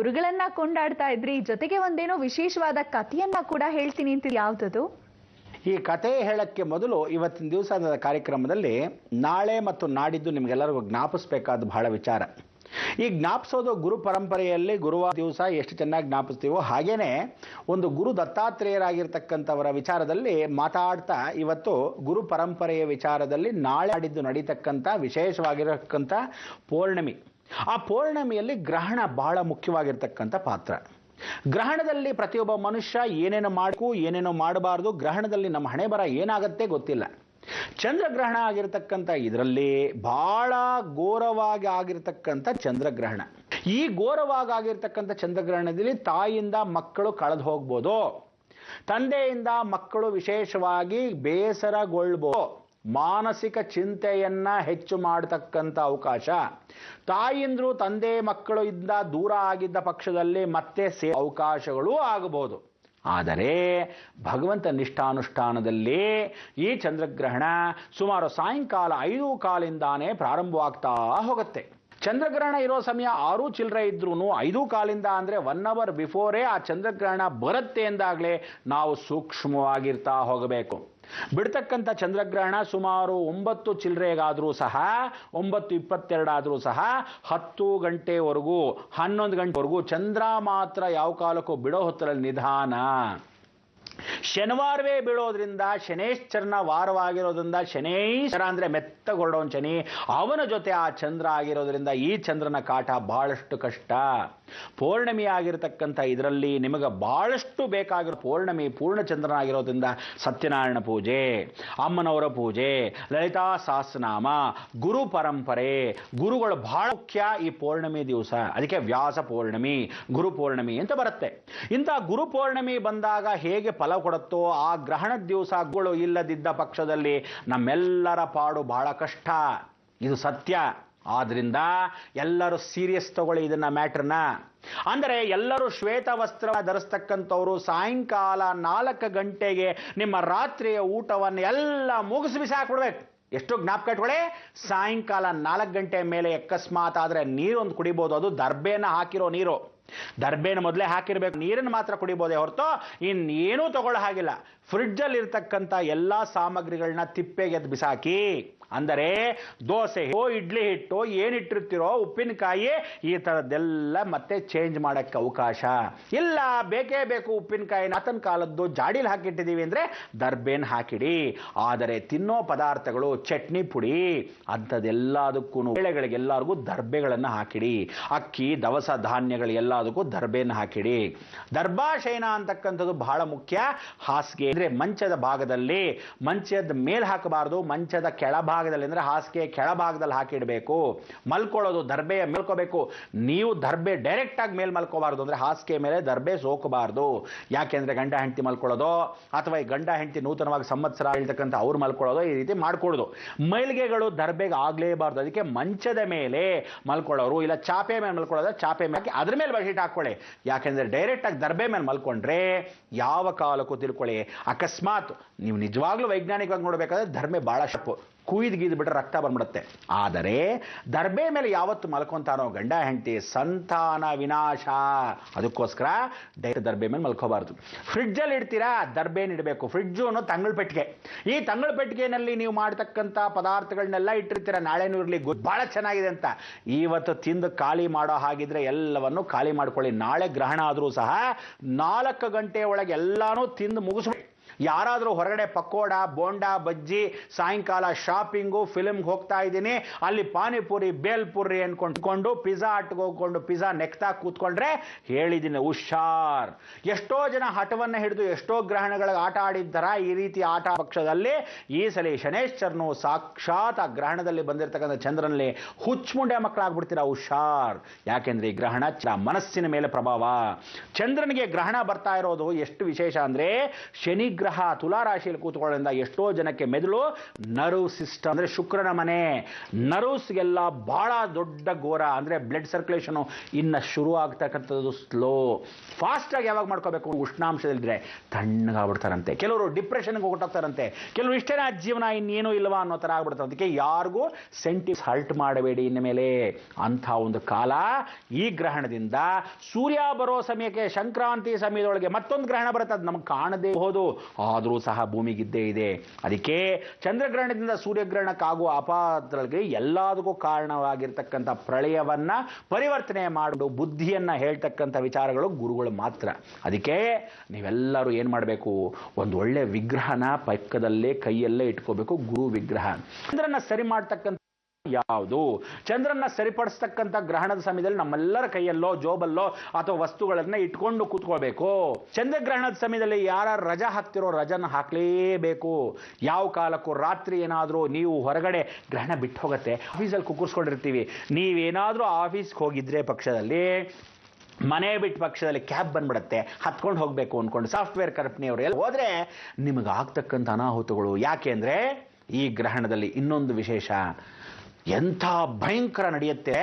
ಗುರುಗಳನ್ನ ಕೊಂಡಾಡ್ತಾ ಇದ್ರಿ, ಜೊತೆಗೆ ಒಂದೇನೋ ವಿಶೇಷವಾದ ಕಥೆಯನ್ನ ಕೂಡ ಹೇಳ್ತೀನಿ ಅಂತ, ಯಾವ್ದದು? ಈ ಕಥೆ ಹೇಳಕ್ಕೆ ಮೊದಲು ಇವತ್ತಿನ ದಿವಸದ ಕಾರ್ಯಕ್ರಮದಲ್ಲಿ ನಾಳೆ ಮತ್ತು ನಾಡಿದ್ದು ನಿಮಗೆಲ್ಲರಿಗೂ ಜ್ಞಾಪಿಸಬೇಕಾದ ಬಹಳ ವಿಚಾರ. ಈ ಜ್ಞಾಪಿಸೋದು ಗುರು ಪರಂಪರೆಯಲ್ಲಿ ಗುರುವಾರ ದಿವಸ ಎಷ್ಟು ಚೆನ್ನಾಗಿ ಜ್ಞಾಪಿಸ್ತೀವೋ ಹಾಗೇನೆ ಒಂದು ಗುರು ದತ್ತಾತ್ರೇಯರಾಗಿರ್ತಕ್ಕಂಥವರ ವಿಚಾರದಲ್ಲಿ ಮಾತಾಡ್ತಾ ಇವತ್ತು ಗುರು ಪರಂಪರೆಯ ವಿಚಾರದಲ್ಲಿ ನಾಳೆ ನಾಡಿದ್ದು ನಡೀತಕ್ಕಂಥ ವಿಶೇಷವಾಗಿರತಕ್ಕಂಥ ಪೌರ್ಣಮಿ. ಆ ಪೌರ್ಣಮಿಯಲ್ಲಿ ಗ್ರಹಣ ಬಹಳ ಮುಖ್ಯವಾಗಿರ್ತಕ್ಕಂಥ ಪಾತ್ರ. ಗ್ರಹಣದಲ್ಲಿ ಪ್ರತಿಯೊಬ್ಬ ಮನುಷ್ಯ ಏನೇನು ಮಾಡಬೇಕು ಏನೇನೋ ಮಾಡಬಾರ್ದು, ಗ್ರಹಣದಲ್ಲಿ ನಮ್ಮ ಹಣೆ ಬರ ಏನಾಗತ್ತೆ ಗೊತ್ತಿಲ್ಲ. ಚಂದ್ರಗ್ರಹಣ ಆಗಿರ್ತಕ್ಕಂಥ ಇದರಲ್ಲಿ ಬಹಳ ಘೋರವಾಗಿ ಆಗಿರ್ತಕ್ಕಂಥ ಚಂದ್ರಗ್ರಹಣ. ಈ ಘೋರವಾಗಿ ಆಗಿರ್ತಕ್ಕಂಥ ಚಂದ್ರಗ್ರಹಣದಲ್ಲಿ ತಾಯಿಯಿಂದ ಮಕ್ಕಳು ಕಳೆದು ಹೋಗ್ಬೋದು, ತಂದೆಯಿಂದ ಮಕ್ಕಳು ವಿಶೇಷವಾಗಿ ಬೇಸರಗೊಳ್ಬೋದು, ಮಾನಸಿಕ ಚಿಂತೆಯನ್ನ ಹೆಚ್ಚು ಮಾಡತಕ್ಕಂಥ ಅವಕಾಶ, ತಾಯಿಂದ್ರು ತಂದೆ ಮಕ್ಕಳು ಇಂದ ದೂರ ಆಗಿದ್ದ ಪಕ್ಷದಲ್ಲಿ ಮತ್ತೆ ಅವಕಾಶಗಳು ಆಗಬಹುದು. ಆದರೆ ಭಗವಂತ ನಿಷ್ಠಾನುಷ್ಠಾನದಲ್ಲಿ ಈ ಚಂದ್ರಗ್ರಹಣ ಸುಮಾರು ಸಾಯಂಕಾಲ 5:15 ಪ್ರಾರಂಭವಾಗ್ತಾ ಹೋಗುತ್ತೆ. ಚಂದ್ರಗ್ರಹಣ ಇರೋ ಸಮಯ 6 ಚಿಲ್ಲರೆ ಇದ್ರೂ 5:15 ಅಂದರೆ 1 ಅವರ್ ಬಿಫೋರೇ ಆ ಚಂದ್ರಗ್ರಹಣ ಬರುತ್ತೆ ಎಂದಾಗಲೇ ನಾವು ಸೂಕ್ಷ್ಮವಾಗಿರ್ತಾ ಹೋಗಬೇಕು. ಬಿಡ್ತಕ್ಕಂಥ ಚಂದ್ರಗ್ರಹಣ ಸುಮಾರು 9 ಚಿಲ್ಲರೆಗಾದರೂ ಸಹ, 9:22 ಆದರೂ ಸಹ 10 ಗಂಟೆವರೆಗೂ 11 ಗಂಟೆವರೆಗೂ ಚಂದ್ರ ಮಾತ್ರ ಯಾವ ಕಾಲಕ್ಕೂ ಬಿಡೋ ಹೊತ್ತರಲ್ಲಿ ನಿಧಾನ. ಶನಿವಾರವೇ ಬೀಳೋದ್ರಿಂದ ಶನೇಶ್ವರನ ವಾರವಾಗಿರೋದ್ರಿಂದ, ಶನೇಶ್ವರ ಅಂದರೆ ಮೆತ್ತಗೊರಡೋನ್ ಶನಿ, ಅವನ ಜೊತೆ ಆ ಚಂದ್ರ ಆಗಿರೋದ್ರಿಂದ ಈ ಚಂದ್ರನ ಕಾಟ ಬಹಳಷ್ಟು ಕಷ್ಟ. ಪೌರ್ಣಮಿ ಆಗಿರತಕ್ಕಂಥ ಇದರಲ್ಲಿ ನಿಮಗೆ ಬಹಳಷ್ಟು ಬೇಕಾಗಿರೋ ಪೌರ್ಣಮಿ ಪೂರ್ಣಚಂದ್ರನಾಗಿರೋದ್ರಿಂದ ಸತ್ಯನಾರಾಯಣ ಪೂಜೆ, ಅಮ್ಮನವರ ಪೂಜೆ, ಲಲಿತಾ ಸಹಸ್ರನಾಮ, ಗುರು ಪರಂಪರೆ, ಗುರುಗಳು ಬಹಳ ಮುಖ್ಯ ಈ ಪೌರ್ಣಮಿ ದಿವಸ. ಅದಕ್ಕೆ ವ್ಯಾಸ ಪೌರ್ಣಮಿ, ಗುರು ಪೌರ್ಣಮಿ ಅಂತ ಬರುತ್ತೆ. ಇಂಥ ಗುರು ಪೌರ್ಣಮಿ ಬಂದಾಗ ಹೇಗೆ ಫಲ ಕೊಡುತ್ತೋ, ಆ ಗ್ರಹಣದ ದಿವಸ ಗುರು ಇಲ್ಲದಿದ್ದ ಪಕ್ಷದಲ್ಲಿ ನಮ್ಮೆಲ್ಲರ ಪಾಡು ಬಹಳ ಕಷ್ಟ. ಇದು ಸತ್ಯ. ಆದ್ರಿಂದ ಎಲ್ಲರೂ ಸೀರಿಯಸ್ ತಗೊಳ್ಳಿ ಇದನ್ನ ಮ್ಯಾಟ್ರನ್ನ. ಅಂದರೆ ಎಲ್ಲರೂ ಶ್ವೇತ ವಸ್ತ್ರ ಧರಿಸ್ತಕ್ಕಂಥವ್ರು ಸಾಯಂಕಾಲ 4 ಗಂಟೆಗೆ ನಿಮ್ಮ ರಾತ್ರಿಯ ಊಟವನ್ನು ಎಲ್ಲ ಮುಗಿಸಿ ಬಿಸಾಕ್ಬಿಡ್ಬೇಕು. ಎಷ್ಟು ಜ್ಞಾಪಕ ಇಟ್ಕೊಳ್ಳಿ, ಸಾಯಂಕಾಲ 4 ಗಂಟೆ ಮೇಲೆ ಅಕಸ್ಮಾತ್ ಆದರೆ ನೀರೊಂದು ಕುಡಿಬೋದು. ಅದು ದರ್ಬೇನ ಹಾಕಿರೋ ನೀರು. ದರ್ಬೇನ ಮೊದಲೇ ಹಾಕಿರ್ಬೇಕು, ನೀರನ್ನು ಮಾತ್ರ ಕುಡಿಬೋದೇ ಹೊರತು ಇನ್ನೇನೂ ತಗೊಳ್ಳೋ ಹಾಗಿಲ್ಲ. ಫ್ರಿಡ್ಜಲ್ಲಿ ಇರ್ತಕ್ಕಂಥ ಎಲ್ಲ ಸಾಮಗ್ರಿಗಳನ್ನ ತಿಪ್ಪೆಗೆದ್ದು ಬಿಸಾಕಿ. ಅಂದರೆ ದೋಸೆ ಇಡ್ಲಿ ಹಿಟ್ಟು ಏನಿಟ್ಟಿರ್ತಿರೋ, ಉಪ್ಪಿನಕಾಯಿ, ಈ ಥರದ್ದೆಲ್ಲ ಮತ್ತೆ ಚೇಂಜ್ ಮಾಡೋಕ್ಕೆ ಅವಕಾಶ ಇಲ್ಲ. ಬೇಕೇ ಬೇಕು ಉಪ್ಪಿನಕಾಯಿ, ಆತನ ಕಾಲದ್ದು ಜಾಡಿಲಿ ಹಾಕಿಟ್ಟಿದ್ದೀವಿ ಅಂದರೆ ದರ್ಬೇನ್ ಹಾಕಿಡಿ. ಆದರೆ ತಿನ್ನೋ ಪದಾರ್ಥಗಳು, ಚಟ್ನಿ ಪುಡಿ ಅಂಥದ್ದೆಲ್ಲದಕ್ಕೂ ಬೇಳೆಗಳಿಗೆಲ್ಲರಿಗೂ ದರ್ಬೆಗಳನ್ನು ಹಾಕಿಡಿ. ಅಕ್ಕಿ ದವಸ ಧಾನ್ಯಗಳು ಎಲ್ಲದಕ್ಕೂ ದರ್ಬೇನ್ ಹಾಕಿಡಿ. ದರ್ಭಾಶಯನ ಅಂತಕ್ಕಂಥದ್ದು ಬಹಳ ಮುಖ್ಯ. ಹಾಸಿಗೆ ಅಂದರೆ ಮಂಚದ ಭಾಗದಲ್ಲಿ, ಮಂಚದ ಮೇಲೆ ಹಾಕಬಾರ್ದು, ಮಂಚದ ಕೆಳಭಾಗದಲ್ಲಿ ಅಂದರೆ ಹಾಸಿಗೆ ಕೆಳಭಾಗದಲ್ಲಿ ಹಾಕಿಡಬೇಕು. ಮಲ್ಕೊಳ್ಳೋದು ದರ್ಬೆಯ ಮೇಲ್ಕೋಬೇಕು. ನೀವು ದರ್ಬೆ ಡೈರೆಕ್ಟ್ ಆಗಿ ಮೇಲ್ ಮಲ್ಕೋಬಾರ್ದು, ಅಂದರೆ ಹಾಸಿಗೆ ಮೇಲೆ ದರ್ಬೆ ಸೋಕಬಾರ್ದು. ಯಾಕೆಂದ್ರೆ ಗಂಡ ಹೆಂಡತಿ ಮಲ್ಕೊಳ್ಳೋದು ಅಥವಾ ಈ ಗಂಡ ಹೆಂಡತಿ ನೂತನವಾಗಿ ಸಂವತ್ಸರ ಹೇಳ್ತಕ್ಕಂಥ ಅವ್ರು ಮಲ್ಕೊಳ್ಳೋದು ಈ ರೀತಿ ಮಾಡ್ಕೊಡೋದು. ಮೈಲಿಗೆಗಳು ದರ್ಬೆಗೆ ಆಗ್ಲೇಬಾರ್ದು. ಅದಕ್ಕೆ ಮಂಚದ ಮೇಲೆ ಮಲ್ಕೊಳ್ಳೋರು ಇಲ್ಲ ಚಾಪೆ ಮೇಲೆ ಮಲ್ಕೊಳ್ಳೋದು, ಚಾಪೆ ಮೇಲೆ ಅದ್ರ ಮೇಲೆ ಬೆಡ್ಶೀಟ್ ಹಾಕೊಳ್ಳಿ. ಯಾಕೆಂದ್ರೆ ಡೈರೆಕ್ಟ್ ಆಗಿ ದರ್ಬೆ ಮೇಲೆ ಮಲ್ಕೊಂಡ್ರೆ ಯಾವ ಕಾಲಕ್ಕೂ ತಿಳ್ಕೊಳ್ಳಿ, ಅಕಸ್ಮಾತ್ ನೀವು ನಿಜವಾಗ್ಲೂ ವೈಜ್ಞಾನಿಕವಾಗಿ ನೋಡಬೇಕಾದ್ರೆ ದರ್ಬೆ ಬಹಳ ಶಪ್ಪು, ಕುಯ್ದು ಗೀದು ಬಿಟ್ರೆ ರಕ್ತ ಬಂದ್ಬಿಡುತ್ತೆ. ಆದರೆ ದರ್ಬೆ ಮೇಲೆ ಯಾವತ್ತು ಮಲ್ಕೊಂತಾನೋ ಗಂಡ ಹೆಂಡತಿ ಸಂತಾನ ವಿನಾಶ. ಅದಕ್ಕೋಸ್ಕರ ಡೈರೆಕ್ಟ್ ದರ್ಬೆ ಮೇಲೆ ಮಲ್ಕೋಬಾರ್ದು. ಫ್ರಿಡ್ಜಲ್ಲಿ ಇಡ್ತೀರಾ, ದರ್ಬೇನ್ ಇಡಬೇಕು. ಫ್ರಿಡ್ಜು ಅನ್ನೋ ತಂಗಳ ಪೆಟ್ಟಿಗೆ. ಈ ತಂಗಳ ಪೆಟ್ಟಿಗೆನಲ್ಲಿ ನೀವು ಮಾಡ್ತಕ್ಕಂಥ ಪದಾರ್ಥಗಳನ್ನೆಲ್ಲ ಇಟ್ಟಿರ್ತೀರ, ನಾಳೆನೂ ಇರಲಿ ಬಹಳ ಚೆನ್ನಾಗಿದೆ ಅಂತ. ಇವತ್ತು ತಿಂದು ಖಾಲಿ ಮಾಡೋ ಹಾಗಿದ್ರೆ ಎಲ್ಲವನ್ನು ಖಾಲಿ ಮಾಡ್ಕೊಳ್ಳಿ. ನಾಳೆ ಗ್ರಹಣ ಆದರೂ ಸಹ 4 ಗಂಟೆ ಒಳಗೆ ಎಲ್ಲಾನು ತಿಂದು ಮುಗಿಸ್ಬೇಕು. ಯಾರಾದರೂ ಹೊರಗಡೆ ಪಕೋಡ, ಬೋಂಡಾ, ಬಜ್ಜಿ, ಸಾಯಂಕಾಲ ಶಾಪಿಂಗು, ಫಿಲ್ಮ್ಗೆ ಹೋಗ್ತಾ ಇದ್ದೀನಿ, ಅಲ್ಲಿ ಪಾನಿಪುರಿ, ಬೇಲ್ಪುರಿ ಅನ್ಕೊಂಡು ಪಿಜ್ಜಾ ಹಟ್ಗೆ ಹೋಗ್ಕೊಂಡು ಪಿಜ್ಜಾ ನೆಕ್ತಾ ಕೂತ್ಕೊಂಡ್ರೆ ಹೇಳಿದ್ದೀನಿ ಹುಷಾರ್. ಎಷ್ಟೋ ಜನ ಹಠವನ್ನು ಹಿಡಿದು ಎಷ್ಟೋ ಗ್ರಹಣಗಳಿಗೆ ಆಟ ಆಡಿದ್ದಾರ. ಈ ರೀತಿ ಆಟ ಪಕ್ಷದಲ್ಲಿ ಈ ಸಲ ಶನೇಶ್ವರನು ಸಾಕ್ಷಾತ್ ಆ ಗ್ರಹಣದಲ್ಲಿ ಬಂದಿರತಕ್ಕಂಥ ಚಂದ್ರನಲ್ಲಿ ಹುಚ್ಚುಮುಂಡೆ ಮಕ್ಕಳಾಗ್ಬಿಡ್ತೀರಾ, ಹುಷಾರ್. ಯಾಕೆಂದ್ರೆ ಈ ಗ್ರಹಣ ಮನಸ್ಸಿನ ಮೇಲೆ ಪ್ರಭಾವ. ಚಂದ್ರನಿಗೆ ಗ್ರಹಣ ಬರ್ತಾ ಇರೋದು ಎಷ್ಟು ವಿಶೇಷ ಅಂದ್ರೆ, ಶನಿ ಗ್ರಹ ತುಲಾ ರಾಶಿಯಲ್ಲಿ ಕೂತ್ಕೊಳ್ಳೋದ್ರಿಂದ ಎಷ್ಟೋ ಜನಕ್ಕೆ ಮೆದುಳು ನರ್ವ್ ಸಿಸ್ಟಮ್ ಅಂದ್ರೆ ಶುಕ್ರನ ಮನೆ ನರ್ವ್ಸ್ಗೆಲ್ಲ ಬಹಳ ದೊಡ್ಡ ಘೋರ ಅಂದ್ರೆ ಬ್ಲಡ್ ಸರ್ಕ್ಯುಲೇಷನ್ ಇನ್ನ ಶುರು ಆಗ್ತಕ್ಕಂಥದ್ದು ಸ್ಲೋ ಫಾಸ್ಟ್ ಆಗಿ ಯಾವಾಗ ಮಾಡ್ಕೋಬೇಕು ಉಷ್ಣಾಂಶದಲ್ಲಿದ್ರೆ ತಣ್ಣಗಾಗ್ಬಿಡ್ತಾರಂತೆ ಕೆಲವರು ಡಿಪ್ರೆಷನ್ಗೆ ಹೋಗ್ತಾರಂತೆ ಕೆಲವರು ಇಷ್ಟೇನ ಜೀವನ ಇನ್ನೇನು ಇಲ್ವಾ ಅನ್ನೋ ತರ ಆಗ್ಬಿಡ್ತಾರೆ ಅದಕ್ಕೆ ಯಾರಿಗೂ ಸೆಂಟಿಸ್ ಹರ್ಟ್ ಮಾಡಬೇಡಿ ಇನ್ನು ಮೇಲೆ ಅಂಥ ಒಂದು ಕಾಲ ಈ ಗ್ರಹಣದಿಂದ ಸೂರ್ಯ ಬರೋ ಸಮಯಕ್ಕೆ ಸಂಕ್ರಾಂತಿ ಸಮಯದೊಳಗೆ ಮತ್ತೊಂದು ಗ್ರಹಣ ಬರುತ್ತೆ ಅದು ನಮಗೆ ಕಾಣದೇ ಹೋದು ಆದರೂ ಸಹ ಭೂಮಿಗಿದ್ದೇ ಇದೆ ಅದಕ್ಕೆ ಚಂದ್ರಗ್ರಹಣದಿಂದ ಸೂರ್ಯಗ್ರಹಣಕ್ಕಾಗುವ ಅಪಾತ್ರಗಳಿಗೆ ಎಲ್ಲದಕ್ಕೂ ಕಾರಣವಾಗಿರ್ತಕ್ಕಂಥ ಪ್ರಳಯವನ್ನ ಪರಿವರ್ತನೆ ಮಾಡಿ ಬುದ್ಧಿಯನ್ನ ಹೇಳ್ತಕ್ಕಂಥ ವಿಚಾರಗಳು ಗುರುಗಳು ಮಾತ್ರ ಅದಕ್ಕೆ ನೀವೆಲ್ಲರೂ ಏನ್ ಮಾಡಬೇಕು ಒಂದು ಒಳ್ಳೆ ವಿಗ್ರಹನ ಪಕ್ಕದಲ್ಲೇ ಕೈಯಲ್ಲೇ ಇಟ್ಕೋಬೇಕು ಗುರು ವಿಗ್ರಹ ಚಂದ್ರನ ಸರಿ ಮಾಡ್ತಕ್ಕಂಥ ಯಾವುದು ಚಂದ್ರನ ಸರಿಪಡಿಸ್ತಕ್ಕಂಥ ಗ್ರಹಣದ ಸಮಯದಲ್ಲಿ ನಮ್ಮೆಲ್ಲರ ಕೈಯಲ್ಲೋ ಜೋಬಲ್ಲೋ ಅಥವಾ ವಸ್ತುಗಳನ್ನ ಇಟ್ಕೊಂಡು ಕೂತ್ಕೊಳ್ಬೇಕು ಚಂದ್ರಗ್ರಹಣದ ಸಮಯದಲ್ಲಿ ಯಾರು ರಜಾ ಹಾಕ್ತಿರೋ ರಜನ ಹಾಕ್ಲೇಬೇಕು ಯಾವ ಕಾಲಕ್ಕೂ ರಾತ್ರಿ ಏನಾದರೂ ನೀವು ಹೊರಗಡೆ ಗ್ರಹಣ ಬಿಟ್ಟು ಹೋಗುತ್ತೆ ಆಫೀಸಲ್ಲಿ ಕುಕ್ಕರ್ಸ್ಕೊಂಡಿರ್ತೀವಿ ನೀವೇನಾದರೂ ಆಫೀಸ್ಗೆ ಹೋಗಿದ್ರೆ ಪಕ್ಷದಲ್ಲಿ ಮನೆ ಬಿಟ್ಟ ಪಕ್ಷದಲ್ಲಿ ಕ್ಯಾಬ್ ಬಂದ್ಬಿಡುತ್ತೆ ಹತ್ಕೊಂಡು ಹೋಗಬೇಕು ಅನ್ಕೊಂಡು ಸಾಫ್ಟ್ವೇರ್ ಕಂಪ್ನಿಯವರು ಎಲ್ಲ ಹೋದ್ರೆ ನಿಮಗೆ ಆಗ್ತಕ್ಕಂಥ ಅನಾಹುತಗಳು ಯಾಕೆ ಅಂದ್ರೆ ಈ ಗ್ರಹಣದಲ್ಲಿ ಇನ್ನೊಂದು ವಿಶೇಷ ಎಂಥ ಭಯಂಕರ ನಡೆಯುತ್ತೆ